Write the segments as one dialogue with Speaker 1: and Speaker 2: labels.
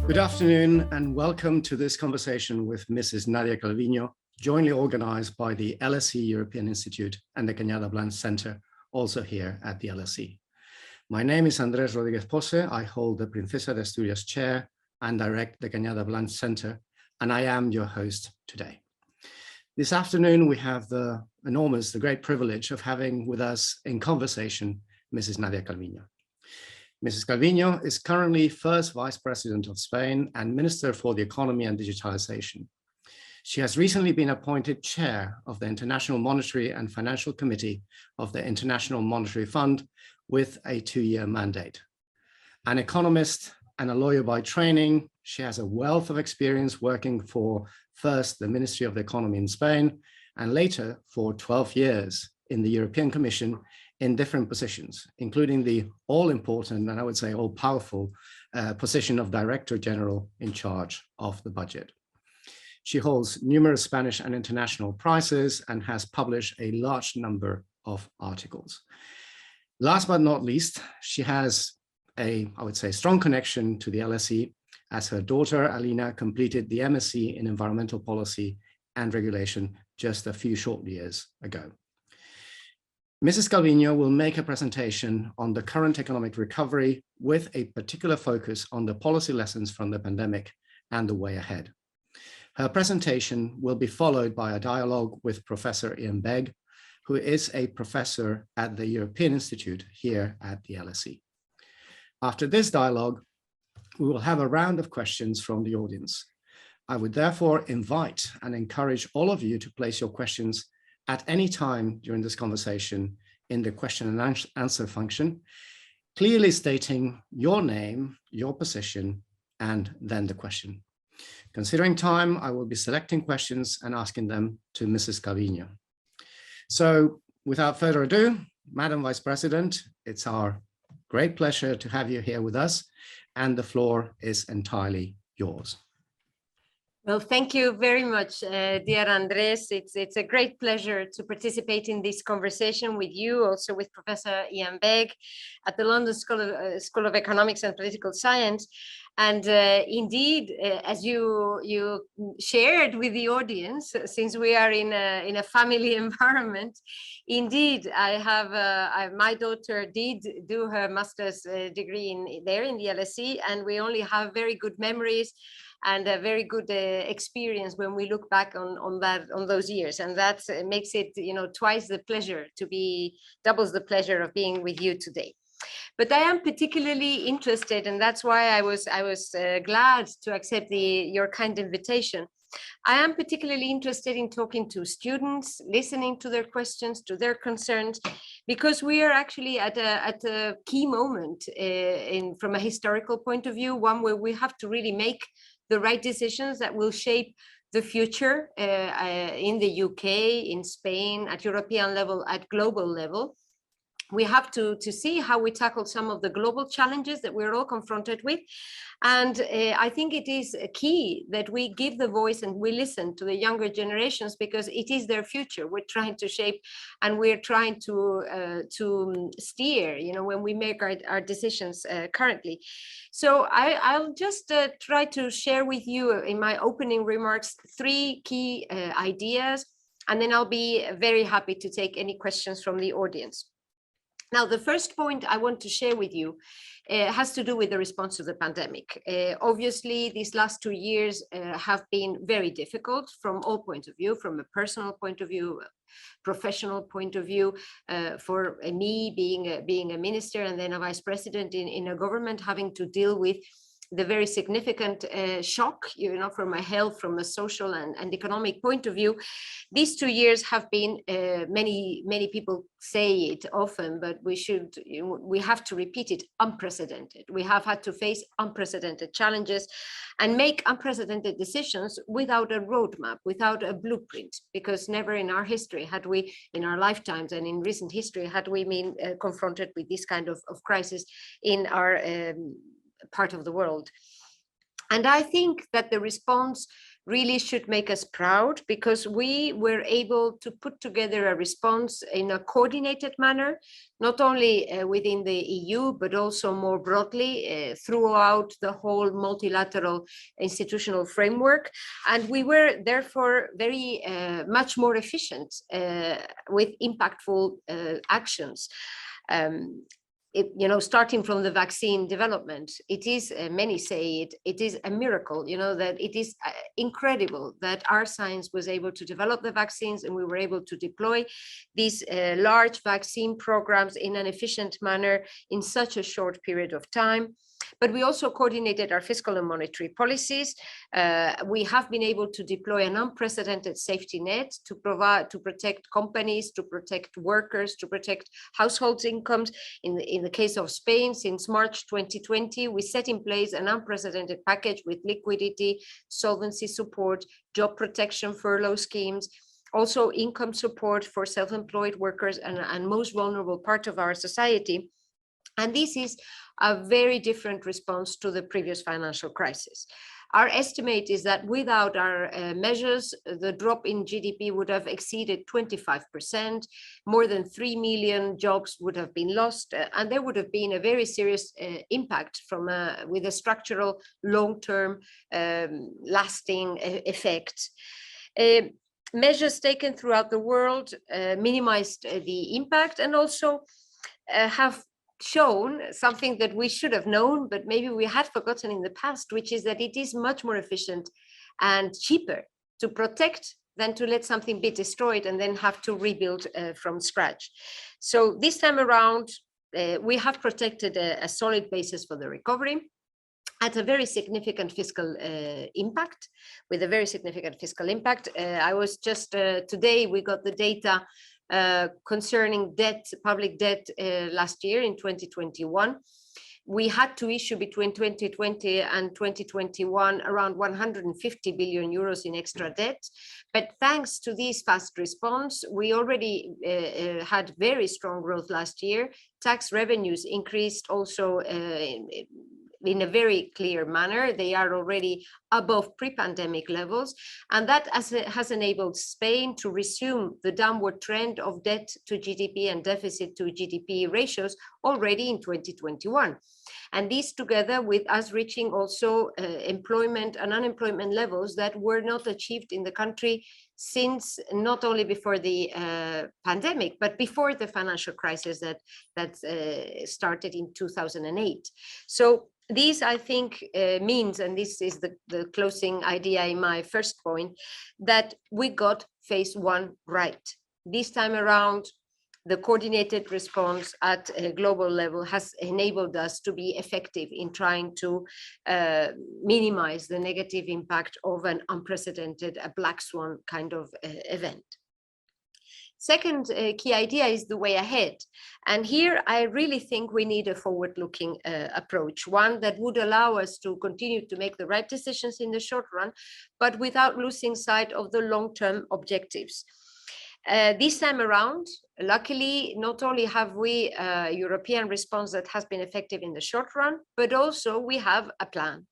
Speaker 1: Good afternoon and welcome to this conversation with Mrs. Nadia Calviño, jointly organized by the LSE European Institute and the Cañada Blanch Centre, also here at the LSE. My name is Andrés Rodríguez-Pose. I hold the Princesa de Asturias chair and direct the Cañada Blanch Centre, and I am your host today. This afternoon, we have the great privilege of having with us in conversation, Mrs. Nadia Calviño. Mrs. Calviño is currently first Vice President of Spain and Minister for the Economy and Digitalization. She has recently been appointed Chair of the International Monetary and Financial Committee of the International Monetary Fund with a 2-year mandate. An economist and a lawyer by training, she has a wealth of experience working for first the Ministry of the Economy in Spain and later for 12 years in the European Commission in different positions, including the all-important and I would say all-powerful position of Director General in charge of the budget. She holds numerous Spanish and international prizes and has published a large number of articles. Last but not least, she has I would say, strong connection to the LSE, as her daughter Alina completed the MSc in Environmental Policy and Regulation just a few short years ago. Mrs. Calviño will make a presentation on the current economic recovery with a particular focus on the policy lessons from the pandemic and the way ahead. Her presentation will be followed by a dialogue with Professor Iain Begg, who is a professor at the European Institute here at the LSE. After this dialogue, we will have a round of questions from the audience. I would therefore invite and encourage all of you to place your questions at any time during this conversation in the question and answer function, clearly stating your name, your position, and then the question. Considering time, I will be selecting questions and asking them to Mrs. Calviño. So without further ado, Madam Vice President, it's our great pleasure to have you here with us, and the floor is entirely yours.
Speaker 2: Well, thank you very much, dear Andres. It's a great pleasure to participate in this conversation with you, also with Professor Iain Begg at the London School of Economics and Political Science. And indeed, as you shared with the audience, since we are in a family environment, indeed, I have my daughter did do her master's degree in the LSE, and we only have very good memories and a very good experience when we look back on those years, and that makes it twice the pleasure doubles the pleasure of being with you today. But I am particularly interested, and that's why I was glad to accept your kind invitation. I am particularly interested in talking to students, listening to their questions, to their concerns, because we are actually at a key moment from a historical point of view, one where we have to really make the right decisions that will shape the future in the UK, in Spain, at European level, at global level. We have to see how we tackle some of the global challenges that we're all confronted with. And I think it is key that we give the voice and we listen to the younger generations, because it is their future we're trying to shape, and we're trying to steer, when we make our decisions currently. So I'll just try to share with you in my opening remarks 3 key ideas, and then I'll be very happy to take any questions from the audience. Now, the first point I want to share with you has to do with the response to the pandemic. Obviously, these last 2 years have been very difficult from all points of view, from a personal point of view, professional point of view, for me being a minister and then a vice president in a government, having to deal with the very significant shock, from a health, from a social and economic point of view. These 2 years have been, many people say it often, but we have to repeat it, unprecedented. We have had to face unprecedented challenges and make unprecedented decisions without a roadmap, without a blueprint, because never in our history had we, in our lifetimes and in recent history, had we been confronted with this kind of crisis in our part of the world. And I think that the response really should make us proud, because we were able to put together a response in a coordinated manner, not only within the EU, but also more broadly throughout the whole multilateral institutional framework. And we were therefore very much more efficient with impactful actions. Starting from the vaccine development, it is, many say it is a miracle, that it is incredible that our science was able to develop the vaccines, and we were able to deploy these large vaccine programs in an efficient manner in such a short period of time. But we also coordinated our fiscal and monetary policies. We have been able to deploy an unprecedented safety net to protect companies, to protect workers, to protect households' incomes. In the case of Spain, since March 2020, we set in place an unprecedented package with liquidity, solvency support, job protection, furlough schemes, also income support for self-employed workers and most vulnerable part of our society. And this is a very different response to the previous financial crisis. Our estimate is that without our measures, the drop in GDP would have exceeded 25%, more than 3 million jobs would have been lost, and there would have been a very serious impact with a structural, long-term, lasting effect. Measures taken throughout the world minimized the impact, and also have shown something that we should have known, but maybe we had forgotten in the past, which is that it is much more efficient and cheaper to protect than to let something be destroyed and then have to rebuild from scratch. So this time around, we have protected a solid basis for the recovery at a very significant fiscal impact, with a very significant fiscal impact. I was just, today we got the data concerning debt, public debt last year in 2021. We had to issue between 2020 and 2021 around 150 billion euros in extra debt. But thanks to this fast response, we already had very strong growth last year. Tax revenues increased also in a very clear manner. They are already above pre-pandemic levels, and that has enabled Spain to resume the downward trend of debt to GDP and deficit to GDP ratios already in 2021. And these, together with us reaching also employment and unemployment levels that were not achieved in the country since not only before the pandemic, but before the financial crisis that started in 2008. So this, I think, means, and this is the closing idea in my first point, that we got phase one right. This time around, the coordinated response at a global level has enabled us to be effective in trying to minimize the negative impact of an unprecedented, a black swan kind of event. Second key idea is the way ahead. And here I really think we need a forward-looking approach, one that would allow us to continue to make the right decisions in the short run, but without losing sight of the long-term objectives. This time around, luckily, not only have we a European response that has been effective in the short run, but also we have a plan.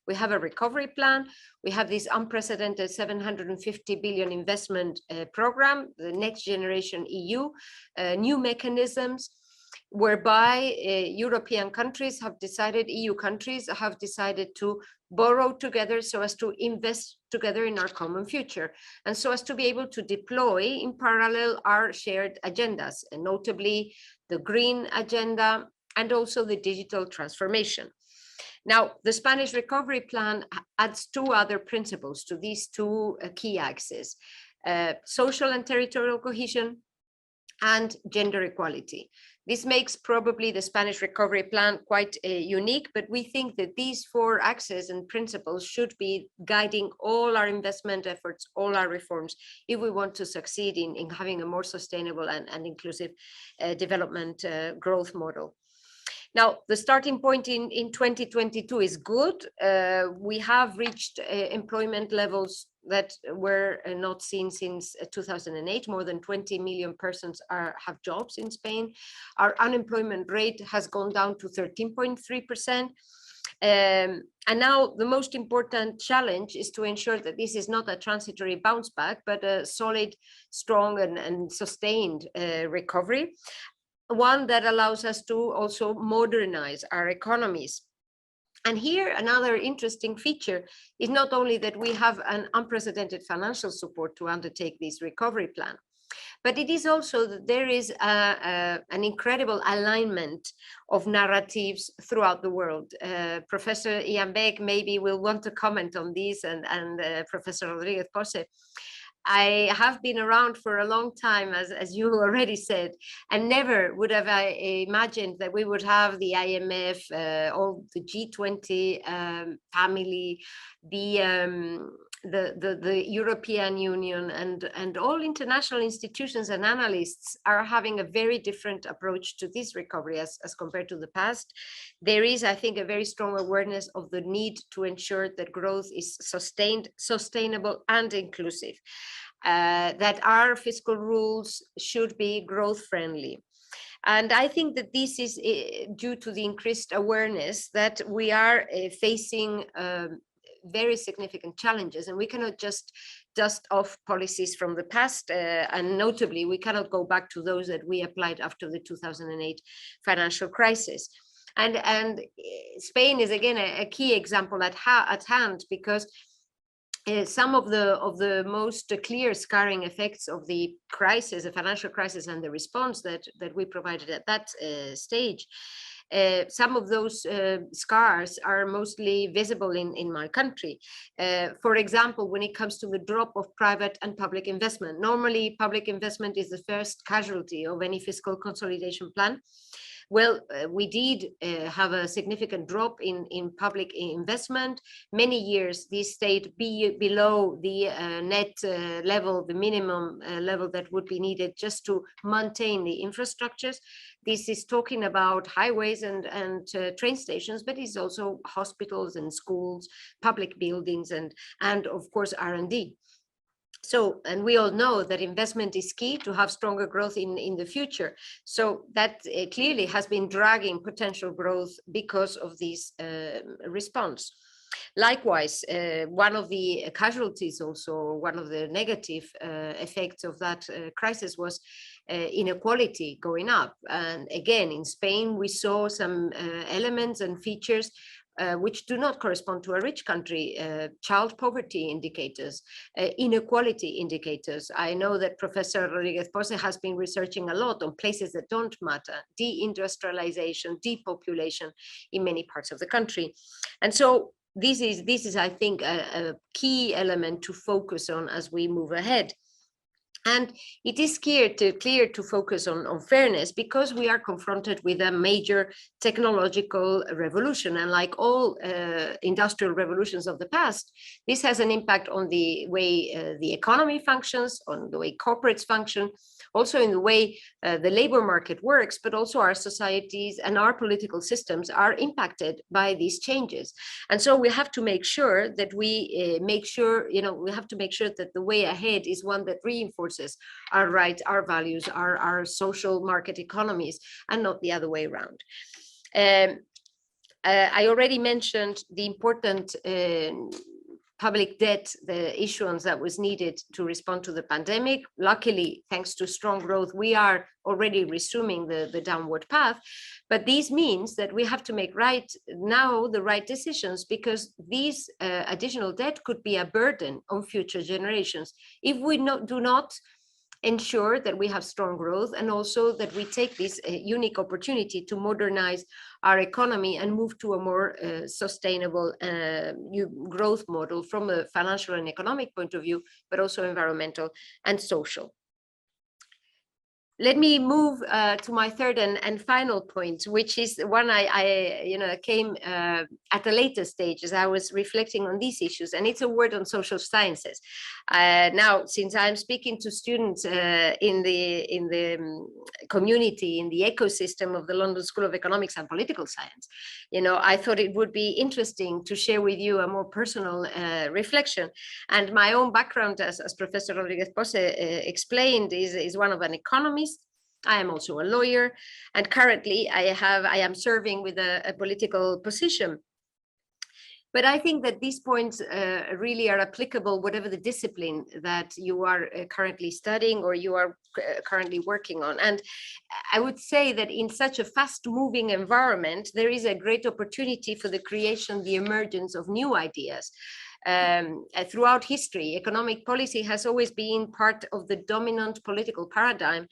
Speaker 2: We have a recovery plan. We have this unprecedented 750 billion investment program, the Next Generation EU, new mechanisms whereby European countries have decided, EU countries have decided to borrow together so as to invest together in our common future, and so as to be able to deploy in parallel our shared agendas, and notably the green agenda and also the digital transformation. Now, the Spanish recovery plan adds two other principles to these two key axes, social and territorial cohesion and gender equality. This makes probably the Spanish recovery plan quite unique, but we think that these four axes and principles should be guiding all our investment efforts, all our reforms, if we want to succeed in having a more sustainable and inclusive development growth model. Now, the starting point in 2022 is good. We have reached employment levels that were not seen since 2008. More than 20 million persons have jobs in Spain. Our unemployment rate has gone down to 13.3%. And now the most important challenge is to ensure that this is not a transitory bounce back, but a solid, strong and sustained recovery, one that allows us to also modernize our economies. And here, another interesting feature is not only that we have an unprecedented financial support to undertake this recovery plan, but it is also that there is an incredible alignment of narratives throughout the world. Professor Iain Begg maybe will want to comment on this, and Professor Rodríguez-Pose. I have been around for a long time, as you already said, and never would have I imagined that we would have the IMF, all the G20 family, the European Union, and all international institutions and analysts are having a very different approach to this recovery as compared to the past. There is, I think, a very strong awareness of the need to ensure that growth is sustained, sustainable, and inclusive, that our fiscal rules should be growth friendly. And I think that this is due to the increased awareness that we are facing very significant challenges, and we cannot just dust off policies from the past, and notably we cannot go back to those that we applied after the 2008 financial crisis. And Spain is again a key example at hand, because some of the most clear scarring effects of the crisis, the financial crisis, and the response that we provided at that stage, some of those scars are mostly visible in my country. For example, when it comes to the drop of private and public investment, normally public investment is the first casualty of any fiscal consolidation plan. Well, we did have a significant drop in public investment. Many years this stayed below the net level, the minimum level that would be needed just to maintain the infrastructures. This is talking about highways and train stations, but it's also hospitals and schools, public buildings, and of course R&D. So, and we all know that investment is key to have stronger growth in the future. So that clearly has been dragging potential growth because of this response. Likewise, one of the casualties, also one of the negative effects of that crisis was inequality going up. And again, in Spain, we saw some elements and features which do not correspond to a rich country, child poverty indicators, inequality indicators. I know that Professor Rodríguez-Pose has been researching a lot on places that don't matter, deindustrialization, depopulation in many parts of the country. And so this is, I think, a key element to focus on as we move ahead. And it is clear to focus on fairness, because we are confronted with a major technological revolution. And like all industrial revolutions of the past, this has an impact on the way the economy functions, on the way corporates function, also in the way the labor market works, but also our societies and our political systems are impacted by these changes. And so we have to make sure that we have to make sure that the way ahead is one that reinforces our rights, our values, our social market economies, and not the other way around. I already mentioned the important public debt, the issuance that was needed to respond to the pandemic. Luckily, thanks to strong growth, we are already resuming the downward path. But this means that we have to make the right decisions, because these additional debt could be a burden on future generations if we do not ensure that we have strong growth, and also that we take this unique opportunity to modernize our economy and move to a more sustainable growth model from a financial and economic point of view, but also environmental and social. Let me move to my third and final point, which is one I came at a later stage as I was reflecting on these issues, and it's a word on social sciences. Now, since I'm speaking to students in the community, in the ecosystem of the London School of Economics and Political Science, I thought it would be interesting to share with you a more personal reflection. And my own background, as Professor Rodríguez-Pose explained, is one of an economist. I am also a lawyer, and currently I am serving with a political position But I think that these points really are applicable, whatever the discipline that you are currently studying or you are currently working on. And I would say that in such a fast-moving environment, there is a great opportunity for the creation, the emergence of new ideas. Throughout history, economic policy has always been part of the dominant political paradigm,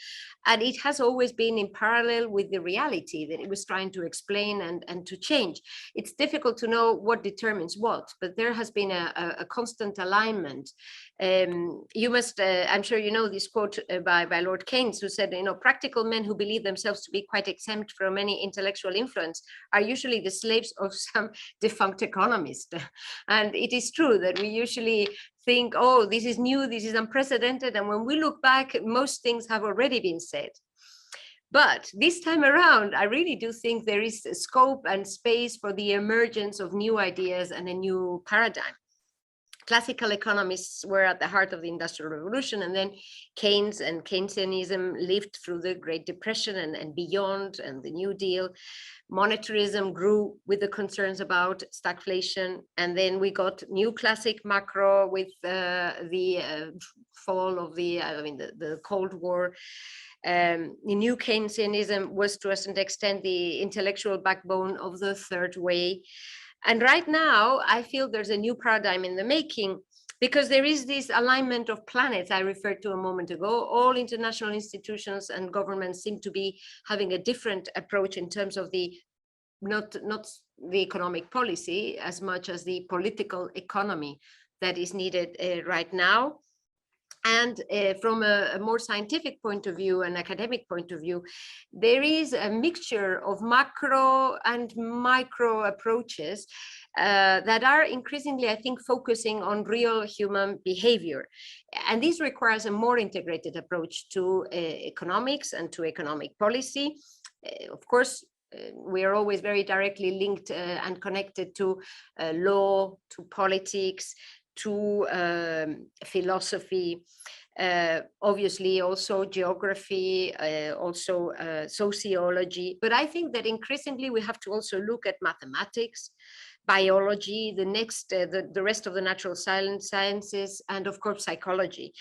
Speaker 2: and it has always been in parallel with the reality that it was trying to explain and to change. It's difficult to know what determines what, but there has been a constant alignment. You must, I'm sure you know this quote by Lord Keynes, who said, practical men who believe themselves to be quite exempt from any intellectual influence are usually the slaves of some defunct economist. And it is true that we usually think, oh, this is new, this is unprecedented. And when we look back, most things have already been said. But this time around, I really do think there is scope and space for the emergence of new ideas and a new paradigm. Classical economists were at the heart of the Industrial Revolution, and then Keynes and Keynesianism lived through the Great Depression and beyond, and the New Deal. Monetarism grew with the concerns about stagflation, and then we got new classic macro with the fall of the Cold War. The new Keynesianism was to a certain extent the intellectual backbone of the third way. And right now, I feel there's a new paradigm in the making, because there is this alignment of planets I referred to a moment ago. All international institutions and governments seem to be having a different approach in terms of the not the economic policy as much as the political economy that is needed right now. And from a more scientific point of view, an academic point of view, there is a mixture of macro and micro approaches that are increasingly, I think, focusing on real human behavior. And this requires a more integrated approach to economics and to economic policy. Of course, we are always very directly linked and connected to law, to politics, to philosophy, obviously also geography, also sociology. But I think that increasingly we have to also look at mathematics, biology, the rest of the natural sciences, and of course psychology.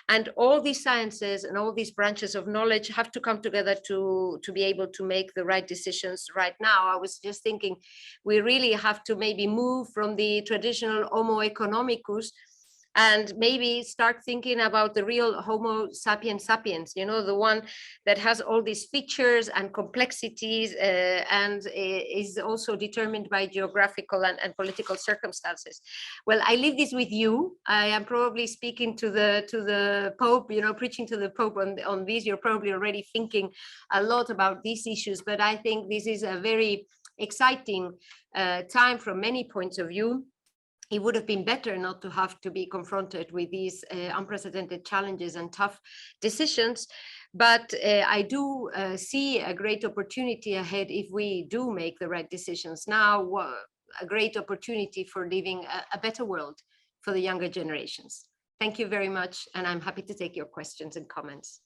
Speaker 2: And all these sciences and all these branches of knowledge have to come together to be able to make the right decisions right now. I was just thinking, we really have to maybe move from the traditional Homo economicus and maybe start thinking about the real Homo sapiens sapiens, the one that has all these features and complexities and is also determined by geographical and political circumstances. Well, I leave this with you. I am probably speaking to the Pope, preaching to the Pope on this. You're probably already thinking a lot about these issues, but I think this is a very exciting time from many points of view. It would have been better not to have to be confronted with these unprecedented challenges and tough decisions. But I do see a great opportunity ahead if we do make the right decisions now, a great opportunity for living a better world for the younger generations. Thank you very much. And I'm happy to take your questions and comments.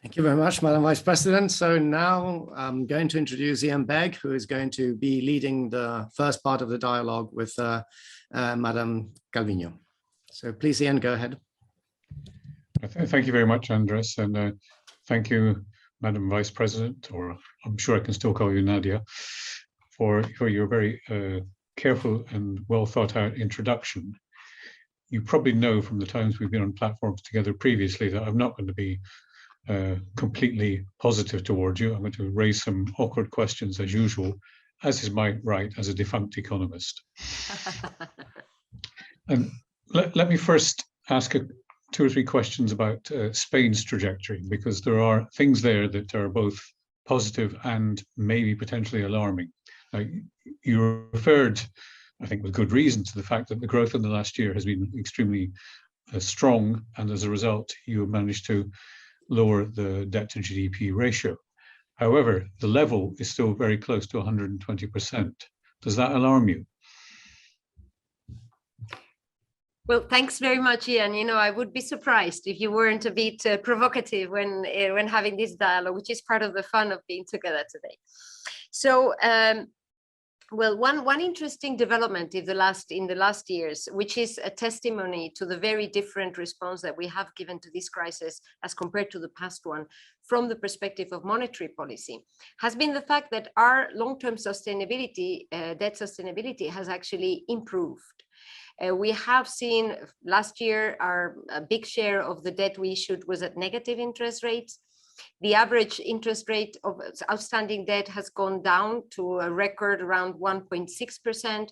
Speaker 1: Thank you very much, Madam Vice President. So now I'm going to introduce Iain Begg, who is going to be leading the first part of the dialogue with Madam Calviño. So please, Iain, go ahead.
Speaker 3: Thank you very much, Andres, and thank you, Madam Vice President, or I'm sure I can still call you Nadia, for your very careful and well thought out introduction. You probably know from the times we've been on platforms together previously that I'm not going to be completely positive towards you. I'm going to raise some awkward questions as usual, as is my right as a defunct economist. And let me first ask 2 or 3 questions about Spain's trajectory, because there are things there that are both positive and maybe potentially alarming. Now, you referred, I think with good reason, to the fact that the growth in the last year has been extremely strong, and as a result, you have managed to lower the debt to GDP ratio. However, the level is still very close to 120%. Does that alarm you?
Speaker 2: Well, thanks very much, Iain. I would be surprised if you weren't a bit provocative when having this dialogue, which is part of the fun of being together today. So Well, one interesting development in the last years, which is a testimony to the very different response that we have given to this crisis as compared to the past one, from the perspective of monetary policy, has been the fact that our long-term sustainability, debt sustainability, has actually improved. We have seen last year a big share of the debt we issued was at negative interest rates. The average interest rate of outstanding debt has gone down to a record around 1.6%.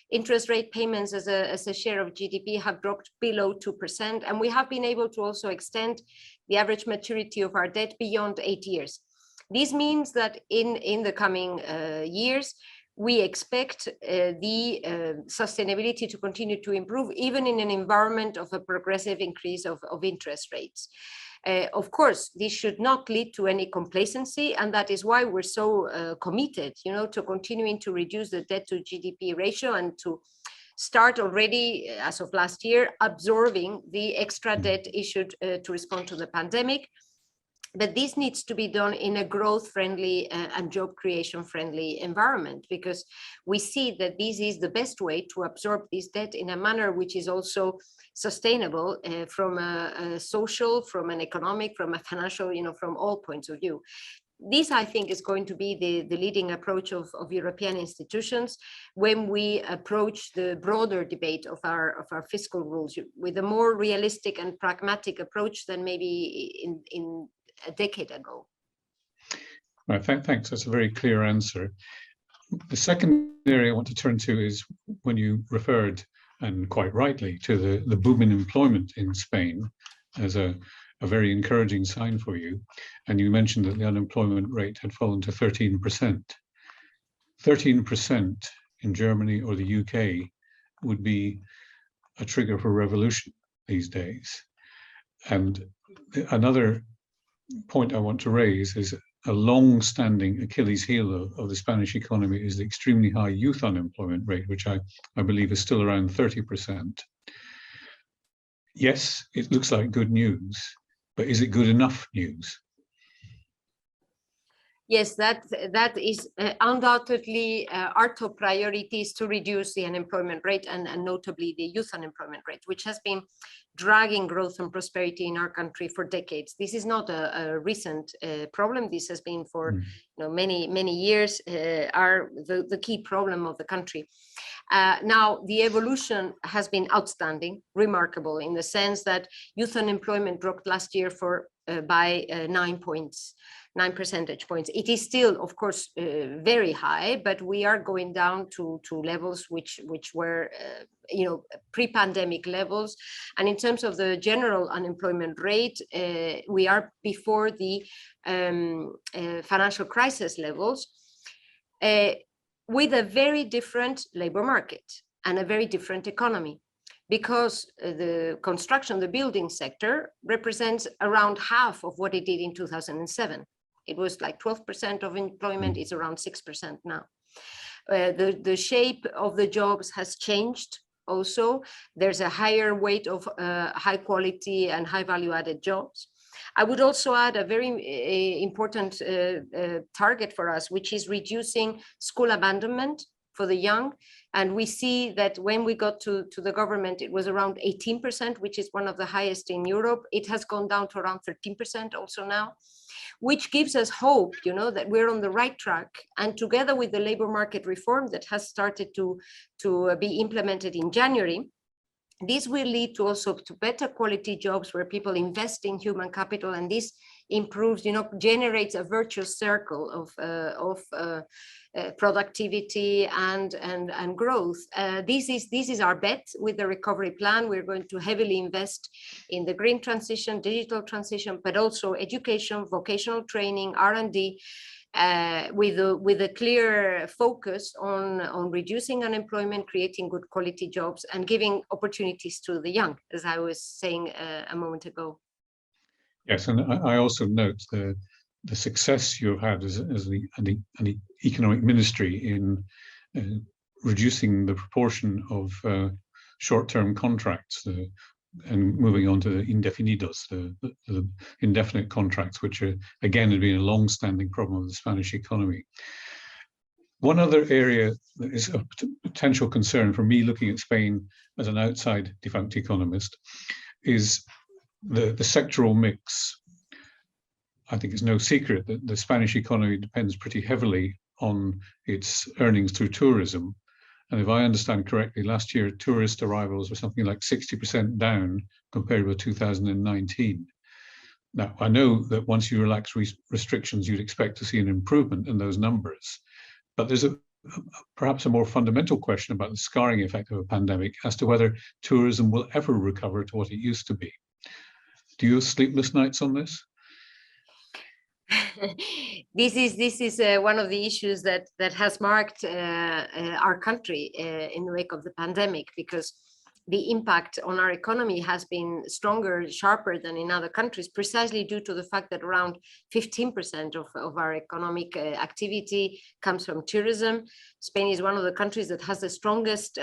Speaker 2: Interest rate payments as a share of GDP have dropped below 2%. And we have been able to also extend the average maturity of our debt beyond 8 years. This means that in the coming years, we expect the sustainability to continue to improve, even in an environment of a progressive increase of interest rates. Of course, this should not lead to any complacency, and that is why we're so committed, to continuing to reduce the debt to GDP ratio and to start already, as of last year, absorbing the extra debt issued to respond to the pandemic. But this needs to be done in a growth-friendly and job creation-friendly environment, because we see that this is the best way to absorb this debt in a manner which is also sustainable from a social, from an economic, from a financial, from all points of view. This, I think, is going to be the leading approach of European institutions when we approach the broader debate of our fiscal rules with a more realistic and pragmatic approach than maybe in a decade ago.
Speaker 3: Right, thanks. That's a very clear answer. The second area I want to turn to is when you referred, and quite rightly, to the boom in employment in Spain as a very encouraging sign for you. And you mentioned that the unemployment rate had fallen to 13%. 13% in Germany or the UK would be a trigger for revolution these days. And another point I want to raise is a long-standing Achilles heel of the Spanish economy is the extremely high youth unemployment rate, which I believe is still around 30%. Yes, it looks like good news, but is it good enough news?
Speaker 2: Yes, that is undoubtedly our top priority is to reduce the unemployment rate and notably the youth unemployment rate, which has been dragging growth and prosperity in our country for decades. This is not a recent problem. This has been for many years the key problem of the country. Now, the evolution has been outstanding, remarkable, in the sense that youth unemployment dropped last year by 9 percentage points. It is still, of course, very high, but we are going down to levels which were, pre-pandemic levels. And in terms of the general unemployment rate, we are before the financial crisis levels, with a very different labor market and a very different economy. Because the construction, the building sector represents around half of what it did in 2007. It was like 12% of employment, it's around 6% now. The shape of the jobs has changed also. There's a higher weight of high quality and high value added jobs. I would also add a very important target for us, which is reducing school abandonment for the young. And we see that when we got to the government, it was around 18%, which is one of the highest in Europe. It has gone down to around 13% also now, which gives us hope, that we're on the right track. And together with the labor market reform that has started to be implemented in January, this will lead to also to better quality jobs where people invest in human capital, and this improves, generates a virtuous circle of productivity and growth. This is our bet with the recovery plan. We're going to heavily invest in the green transition, digital transition, but also education, vocational training, R&D, with a clear focus on reducing unemployment, creating good quality jobs, and giving opportunities to the young, as I was saying a moment ago.
Speaker 3: Yes, and I also note the success you've had as an economic ministry in reducing the proportion of short-term contracts and moving on to the indefinidos, the indefinite contracts, which again had been a long-standing problem of the Spanish economy. One other area that is a potential concern for me looking at Spain as an outside defunct economist is the sectoral mix. I think it's no secret that the Spanish economy depends pretty heavily on its earnings through tourism. And if I understand correctly, last year tourist arrivals were something like 60% down compared with 2019. Now, I know that once you relax restrictions, you'd expect to see an improvement in those numbers. But there's perhaps a more fundamental question about the scarring effect of a pandemic as to whether tourism will ever recover to what it used to be. Do you have sleepless nights on this?
Speaker 2: This is one of the issues that has marked our country in the wake of the pandemic, because the impact on our economy has been stronger, sharper than in other countries, precisely due to the fact that around 15% of our economic activity comes from tourism. Spain is one of the countries that has the strongest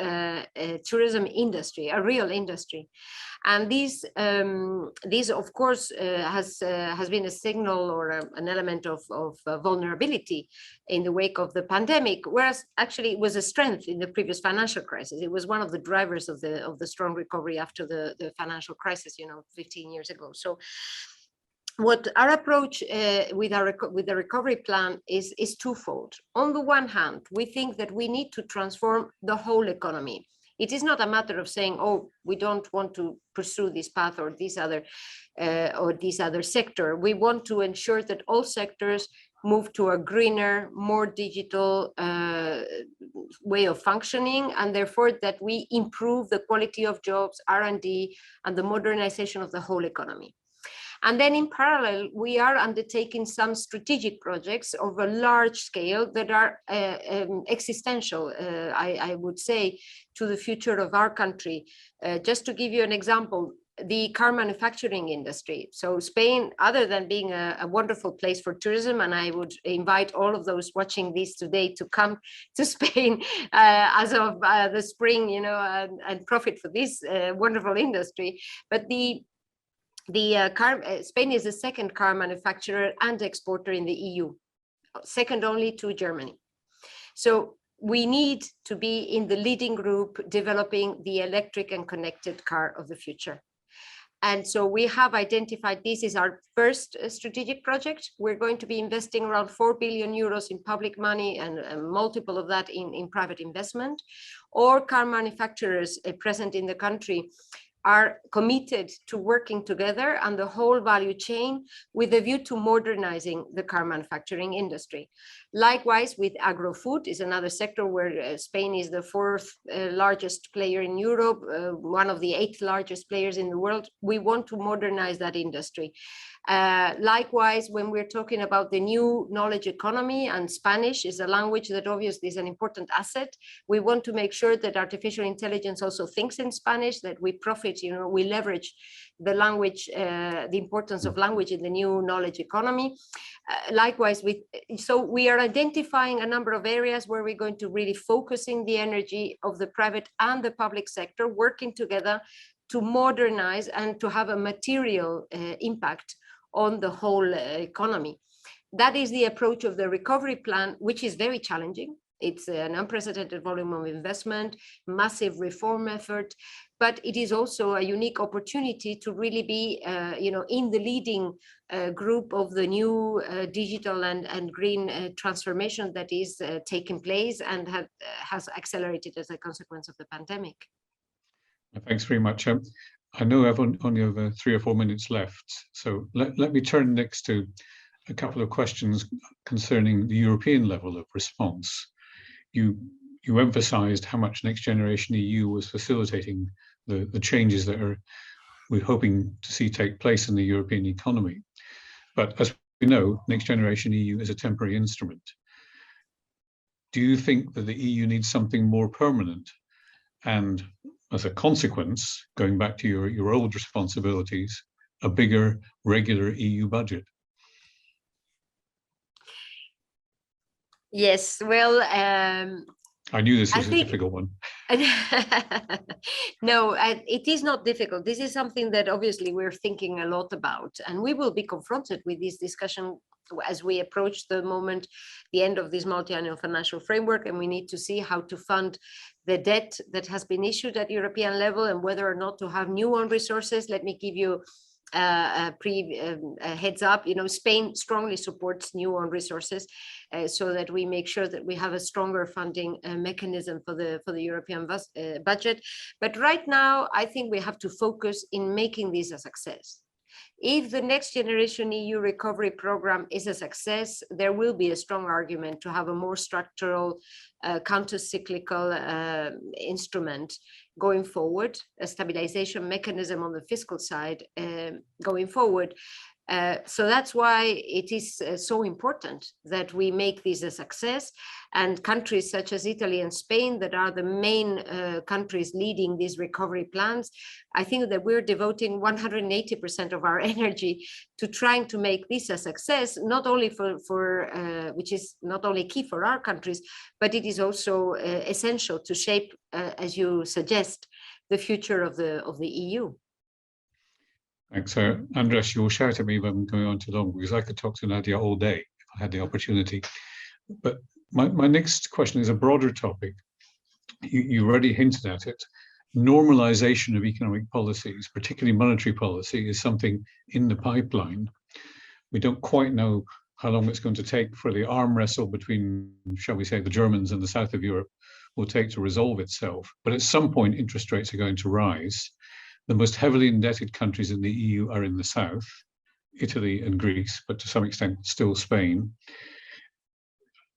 Speaker 2: tourism industry, a real industry. And this of course, has been a signal or an element of vulnerability in the wake of the pandemic, whereas actually it was a strength in the previous financial crisis. It was one of the drivers of the strong recovery after the financial crisis, 15 years ago. So what our approach with the recovery plan is twofold. On the one hand, we think that we need to transform the whole economy. It is not a matter of saying, oh, we don't want to pursue this path or this other sector. We want to ensure that all sectors move to a greener, more digital way of functioning, and therefore that we improve the quality of jobs, R&D, and the modernization of the whole economy. And then in parallel, we are undertaking some strategic projects of a large scale that are existential, I would say, to the future of our country. Just to give you an example, the car manufacturing industry. So Spain, other than being a wonderful place for tourism, and I would invite all of those watching this today to come to Spain as of the spring, and profit for this wonderful industry. But Spain is the second car manufacturer and exporter in the EU, second only to Germany. So we need to be in the leading group developing the electric and connected car of the future. And so we have identified this is our first strategic project. We're going to be investing around 4 billion euros in public money and a multiple of that in private investment. All car manufacturers present in the country are committed to working together and the whole value chain with a view to modernizing the car manufacturing industry. Likewise, with agro-food is another sector where Spain is the fourth largest player in Europe, one of the 8 largest players in the world. We want to modernize that industry. Likewise, when we're talking about the new knowledge economy, and Spanish is a language that obviously is an important asset, we want to make sure that artificial intelligence also thinks in Spanish, that we profit, we leverage the language, the importance of language in the new knowledge economy. Likewise, so we are identifying a number of areas where we're going to really focusing the energy of the private and the public sector working together to modernize and to have a material impact on the whole economy. That is the approach of the recovery plan, which is very challenging. It's an unprecedented volume of investment, massive reform effort, but it is also a unique opportunity to really be, in the leading group of the new digital and green transformation that is taking place and has accelerated as a consequence of the pandemic.
Speaker 3: Thanks very much. I know I've only have 3 or 4 minutes left, so let me turn next to a couple of questions concerning the European level of response. You emphasized how much Next Generation EU was facilitating the changes that we're hoping to see take place in the European economy. But as we know, Next Generation EU is a temporary instrument. Do you think that the EU needs something more permanent? And as a consequence, going back to your old responsibilities, a bigger regular EU budget?
Speaker 2: Yes, well,
Speaker 3: I knew this was a difficult one.
Speaker 2: No, it is not difficult. This is something that obviously we're thinking a lot about, and we will be confronted with this discussion as we approach the end of this multi-annual financial framework, and we need to see how to fund the debt that has been issued at European level and whether or not to have new own resources. Let me give you a heads up. Spain strongly supports new own resources so that we make sure that we have a stronger funding mechanism for the European budget. But right now, I think we have to focus in making this a success. If the Next Generation EU Recovery Programme is a success, there will be a strong argument to have a more structural, counter-cyclical instrument going forward, a stabilization mechanism on the fiscal side going forward. So that's why it is so important that we make this a success, and countries such as Italy and Spain, that are the main countries leading these recovery plans, I think that we're devoting 180% of our energy to trying to make this a success, not only for which is not only key for our countries, but it is also essential to shape, as you suggest, the future of the EU.
Speaker 3: Thanks. Andres, you'll shout at me if I'm going on too long, because I could talk to Nadia all day if I had the opportunity. But my next question is a broader topic. You already hinted at it. Normalization of economic policies, particularly monetary policy, is something in the pipeline. We don't quite know how long it's going to take for the arm wrestle between, shall we say, the Germans and the south of Europe will take to resolve itself. But at some point, interest rates are going to rise. The most heavily indebted countries in the EU are in the south, Italy and Greece, but to some extent still Spain.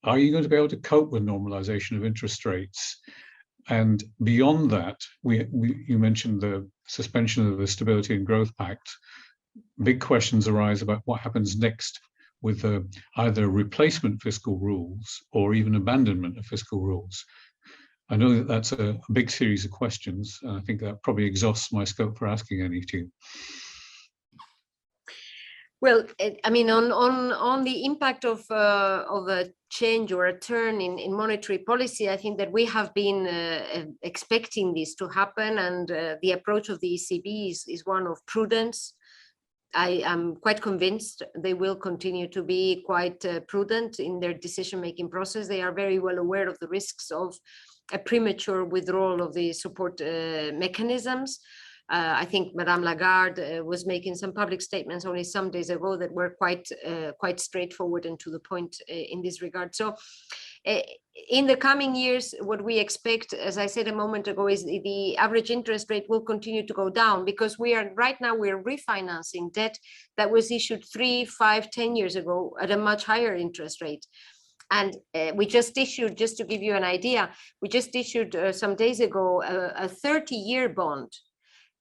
Speaker 3: Are you going to be able to cope with normalization of interest rates? And beyond that, you mentioned the suspension of the Stability and Growth Pact. Big questions arise about what happens next with either replacement fiscal rules or even abandonment of fiscal rules. I know that that's a big series of questions, and I think that probably exhausts my scope for asking any to you.
Speaker 2: Well, I mean, on the impact of a change or a turn in monetary policy, I think that we have been expecting this to happen, and the approach of the ECB is one of prudence. I am quite convinced they will continue to be quite prudent in their decision-making process. They are very well aware of the risks of a premature withdrawal of the support mechanisms. I think Madame Lagarde was making some public statements only some days ago that were quite straightforward and to the point in this regard. So in the coming years, what we expect, as I said a moment ago, is the average interest rate will continue to go down, because right now we're refinancing debt that was issued 3, 5, 10 years ago at a much higher interest rate. And we just issued, just to give you an idea, we just issued some days ago a 30-year bond,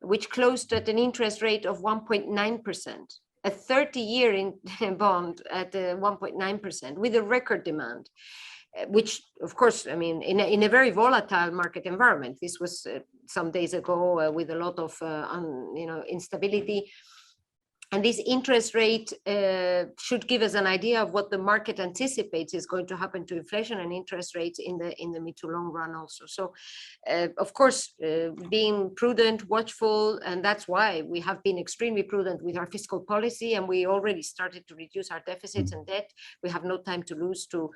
Speaker 2: which closed at an interest rate of 1.9%, a 30-year bond at 1.9% with a record demand, which, of course, I mean, in a very volatile market environment. This was some days ago with a lot of instability. And this interest rate should give us an idea of what the market anticipates is going to happen to inflation and interest rates in the mid to long run also. So, of course, being prudent, watchful, and that's why we have been extremely prudent with our fiscal policy, and we already started to reduce our deficits and debt. We have no time to lose to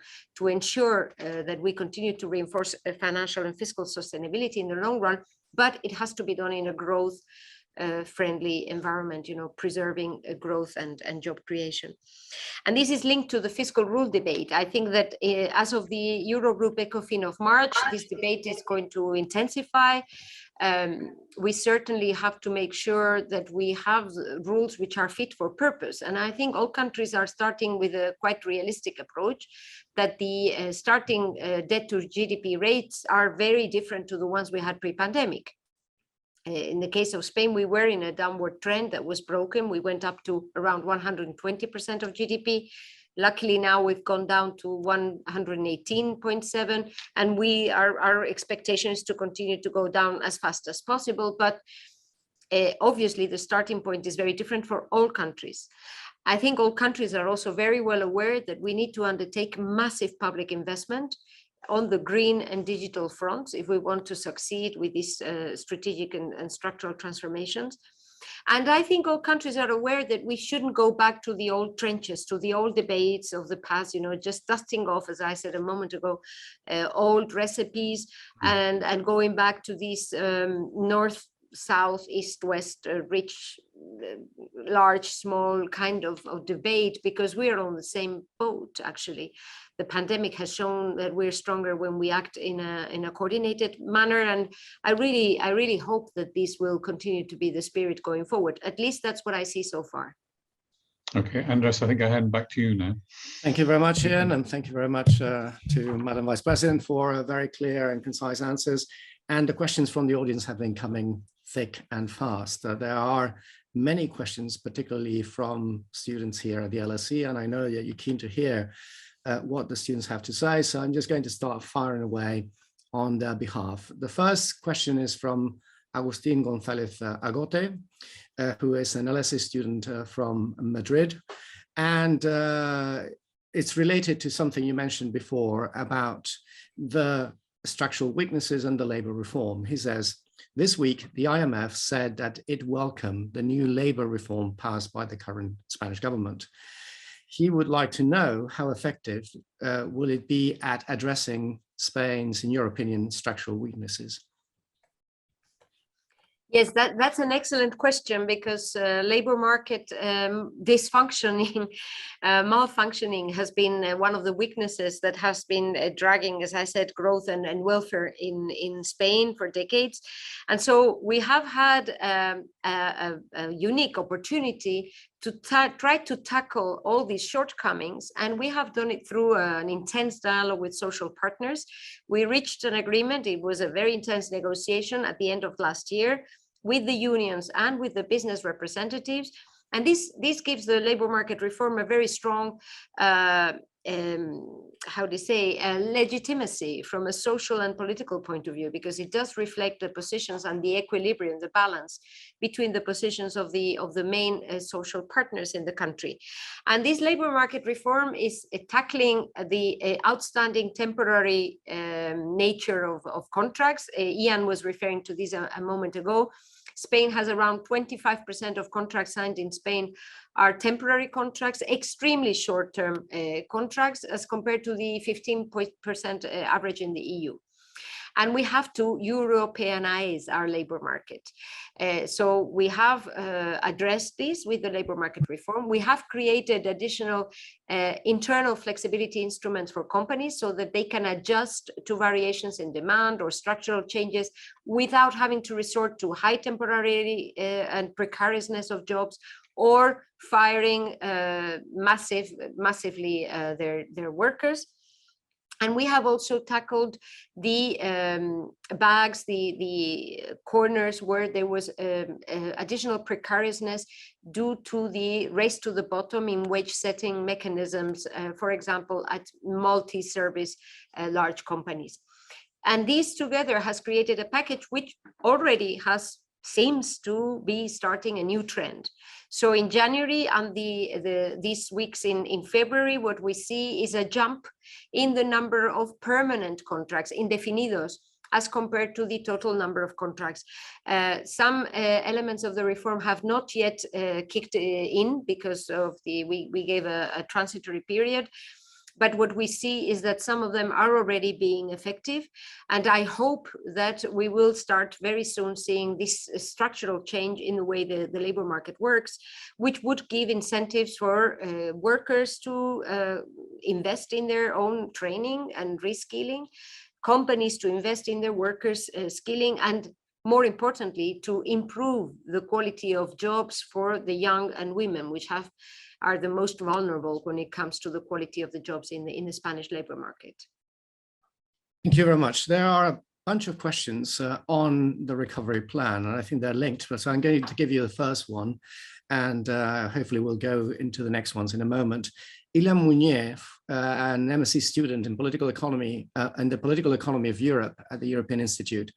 Speaker 2: ensure that we continue to reinforce financial and fiscal sustainability in the long run, but it has to be done in a growth friendly environment, preserving growth and job creation. And this is linked to the fiscal rule debate. I think that as of the Eurogroup ECOFIN of March, this debate is going to intensify. We certainly have to make sure that we have rules which are fit for purpose. And I think all countries are starting with a quite realistic approach, that the starting debt to GDP rates are very different to the ones we had pre-pandemic. In the case of Spain, we were in a downward trend that was broken. We went up to around 120% of GDP. Luckily, now we've gone down to 118.7, and our expectation is to continue to go down as fast as possible. But obviously, the starting point is very different for all countries. I think all countries are also very well aware that we need to undertake massive public investment on the green and digital fronts if we want to succeed with these strategic and structural transformations. And I think all countries are aware that we shouldn't go back to the old trenches, to the old debates of the past, just dusting off, as I said a moment ago, old recipes and going back to these north, south, east, west, rich, large, small kind of debate, because we are on the same boat, actually. The pandemic has shown that we're stronger when we act in a coordinated manner, and I really hope that this will continue to be the spirit going forward. At least that's what I see so far.
Speaker 3: Okay, Andres, I think I hand back to you now.
Speaker 1: Thank you very much, Iain, and thank you very much to Madam Vice President for very clear and concise answers. And the questions from the audience have been coming thick and fast. There are many questions, particularly from students here at the LSE, and I know that you're keen to hear what the students have to say. So I'm just going to start firing away on their behalf. The first question is from Agustin González Agote, who is an LSE student from Madrid. And it's related to something you mentioned before about the structural weaknesses and the labor reform. He says, this week, the IMF said that it welcomed the new labor reform passed by the current Spanish government. He would like to know how effective will it be at addressing Spain's, in your opinion, structural weaknesses?
Speaker 2: Yes, that's an excellent question, because labor market dysfunctioning, malfunctioning has been one of the weaknesses that has been dragging, as I said, growth and welfare in Spain for decades. And so we have had a unique opportunity to try to tackle all these shortcomings, and we have done it through an intense dialogue with social partners. We reached an agreement. It was a very intense negotiation at the end of last year with the unions and with the business representatives, and this gives the labor market reform a very strong legitimacy from a social and political point of view, because it does reflect the positions and the equilibrium, the balance between the positions of the main social partners in the country. And this labor market reform is tackling the outstanding temporary nature of contracts. Iain was referring to this a moment ago. Spain has around 25% of contracts signed in Spain are temporary contracts, extremely short-term contracts, as compared to the 15% average in the EU. And we have to Europeanize our labor market. So we have addressed this with the labor market reform. We have created additional internal flexibility instruments for companies so that they can adjust to variations in demand or structural changes without having to resort to high temporarily and precariousness of jobs, or firing massively their workers. And we have also tackled the bags, the corners where there was additional precariousness due to the race to the bottom in wage setting mechanisms, for example, at multi-service large companies. And these together has created a package which already seems to be starting a new trend. So in January and these weeks in February, what we see is a jump in the number of permanent contracts, indefinidos, as compared to the total number of contracts. Some elements of the reform have not yet kicked in because of we gave a transitory period. But what we see is that some of them are already being effective. And I hope that we will start very soon seeing this structural change in the way the labor market works, which would give incentives for workers to invest in their own training and reskilling, companies to invest in their workers' skilling, and more importantly, to improve the quality of jobs for the young and women, which are the most vulnerable when it comes to the quality of the jobs in the Spanish labor market.
Speaker 1: Thank you very much. There are a bunch of questions on the recovery plan, and I think they're linked. So I'm going to give you the first one, and hopefully we'll go into the next ones in a moment. Ilan Muñez, an MSc student in political economy and the political economy of Europe at the European Institute,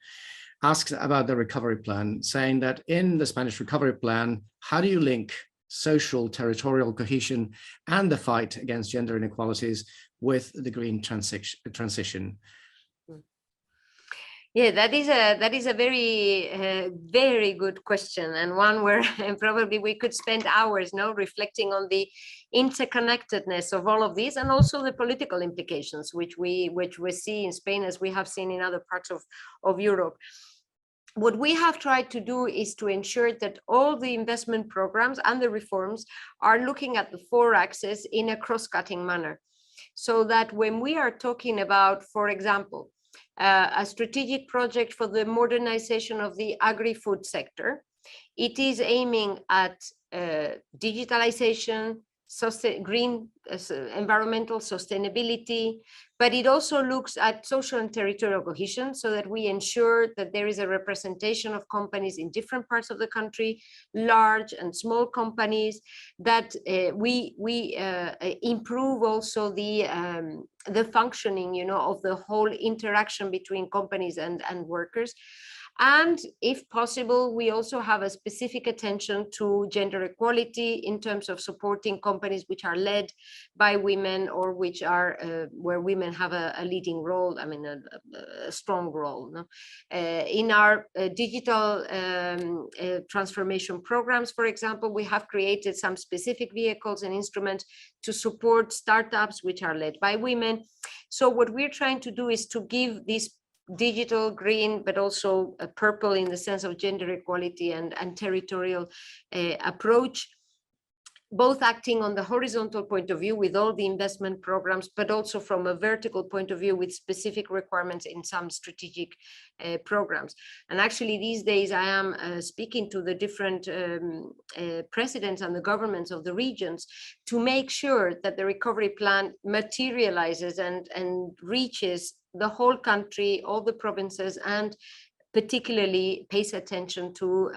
Speaker 1: asks about the recovery plan, saying that in the Spanish recovery plan, how do you link social territorial cohesion and the fight against gender inequalities with the green transition?
Speaker 2: Yeah, that is a very good question, and one where probably we could spend hours reflecting on the interconnectedness of all of these, and also the political implications which we see in Spain, as we have seen in other parts of Europe. What we have tried to do is to ensure that all the investment programs and the reforms are looking at the four axes in a cross-cutting manner, so that when we are talking about, for example, a strategic project for the modernization of the agri-food sector, it is aiming at digitalization, green environmental sustainability, but it also looks at social and territorial cohesion, so that we ensure that there is a representation of companies in different parts of the country, large and small companies, that we improve also the functioning, of the whole interaction between companies and workers. And if possible, we also have a specific attention to gender equality in terms of supporting companies which are led by women, or which are where women have a leading role, a strong role. No? In our digital transformation programs, for example, we have created some specific vehicles and instruments to support startups which are led by women. So what we're trying to do is to give these digital, green, but also purple in the sense of gender equality and territorial approach, both acting on the horizontal point of view with all the investment programs, but also from a vertical point of view with specific requirements in some strategic programs. And actually these days I am speaking to the different presidents and the governments of the regions to make sure that the recovery plan materializes and reaches the whole country, all the provinces, and particularly pays attention to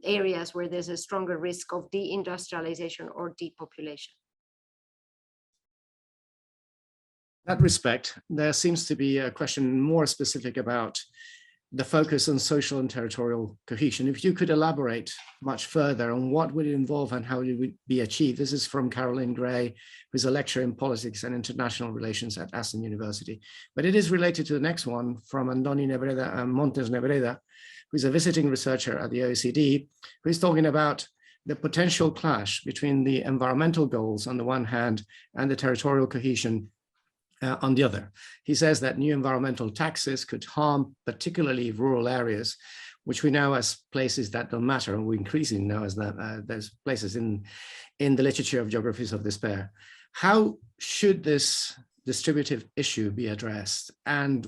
Speaker 2: areas where there's a stronger risk of deindustrialization or depopulation.
Speaker 1: In that respect, there seems to be a question more specific about the focus on social and territorial cohesion. If you could elaborate much further on what would it involve and how it would be achieved. This is from Caroline Gray, who's a lecturer in politics and international relations at Aston University. But it is related to the next one from Andoni Montes Nebreda, who's a visiting researcher at the OECD, who's talking about the potential clash between the environmental goals on the one hand and the territorial cohesion on the other. He says that new environmental taxes could harm particularly rural areas, which we know as places that don't matter, and we increasingly know as that there's places in the literature of geographies of despair. How should this distributive issue be addressed, and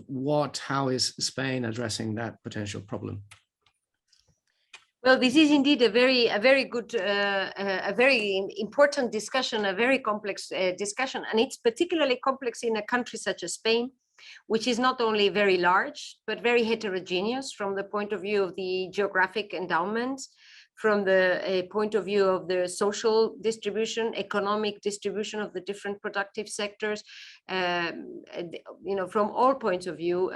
Speaker 1: how is Spain addressing that potential problem?
Speaker 2: Well, this is indeed a very good, a very important discussion, a very complex discussion, and it's particularly complex in a country such as Spain, which is not only very large, but very heterogeneous from the point of view of the geographic endowment, from the point of view of the social distribution, economic distribution of the different productive sectors, from all points of view.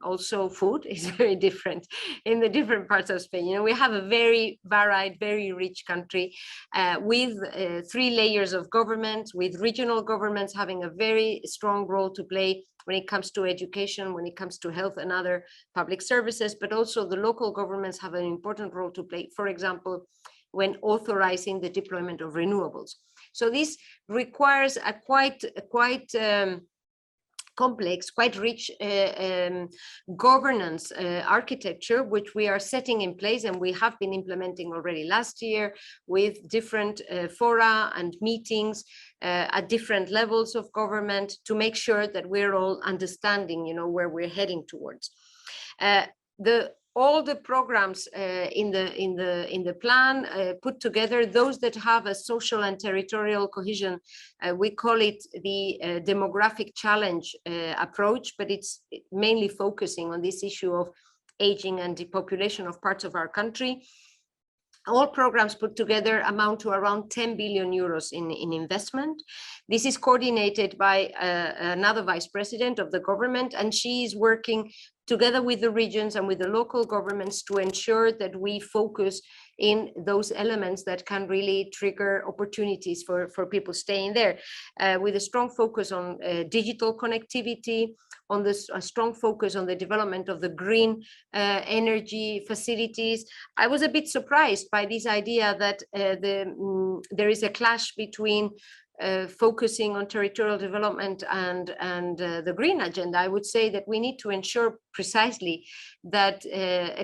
Speaker 2: Also food is very different in the different parts of Spain. We have a very varied, very rich country with 3 layers of government, with regional governments having a very strong role to play when it comes to education, when it comes to health and other public services, but also the local governments have an important role to play, for example, when authorizing the deployment of renewables. So this requires a quite complex, quite rich governance architecture, which we are setting in place, and we have been implementing already last year with different fora and meetings at different levels of government to make sure that we're all understanding, where we're heading towards. All the programs in the plan put together, those that have a social and territorial cohesion, we call it the demographic challenge approach, but it's mainly focusing on this issue of aging and depopulation of parts of our country. All programs put together amount to around 10 billion euros in investment. This is coordinated by another vice president of the government, and she is working together with the regions and with the local governments to ensure that we focus in those elements that can really trigger opportunities for people staying there, with a strong focus on digital connectivity, on this a strong focus on the development of the green energy facilities. I was a bit surprised by this idea that there is a clash between focusing on territorial development and the green agenda. I would say that we need to ensure precisely that